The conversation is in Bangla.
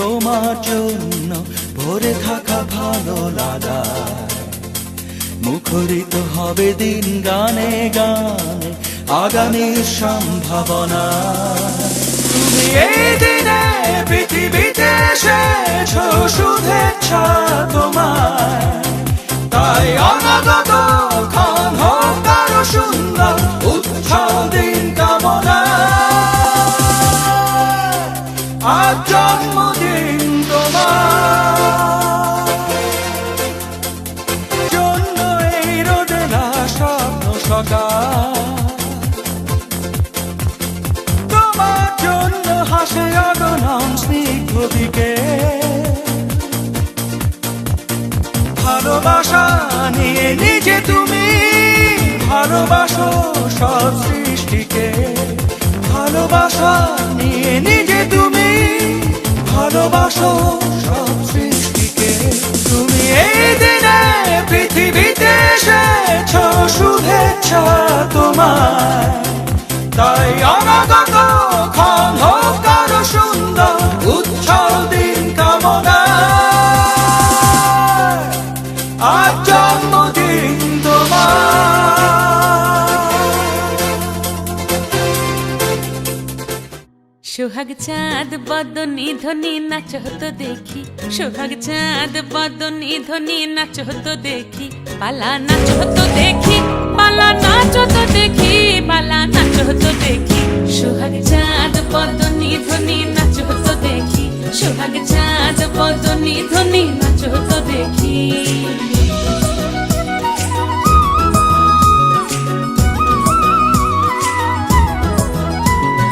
তোমার জন্য ভরে থাকা ভালো লাগা মুখরিত হবে দিন গানে গানে আগামীর সম্ভাবনা। তুমি এই দিনে পৃথিবীতে এসেছো শুভেচ্ছা তোমায়, তাই অনাগত ক্ষণ হোক আরো সুন্দর উৎসব দিন কামনা। আজ জন্মদিন তোমার জন্য এই রোদেলা স্বপ্ন সকাল, তোমার জন্য হাসে অগণন স্নিগ্ধ বিকেল। ভালোবাসা নিয়ে নিজে তুমি ভালোবাসো সব সৃষ্টিকে, ভালোবাসা নিয়ে নিজে তুমি ভালোবাসো সব সৃষ্টিকে। তুমি এই দিনে পৃথিবীতে এসেছো শুভেচ্ছা তোমার, তাই অনাগত ক্ষণ হোক আরো সুন্দর উৎসব দিন কামনা। আজ জন্মদিন সোহাগ চাঁদ বদনি ধ্বনি নাচ হতো দেখি, সোহাগ চাঁদ বদনি ধ্বনি নাচ হতো দেখি, পালা নাচ হতো দেখি, পালা নাচ হতো দেখি, পালা নাচ হতো দেখি। সোহাগ চাঁদ বদনি ধ্বনি নাচ হতো দেখি, সোহাগ চাঁদ বদনি ধ্বনি নাচ হতো দেখি।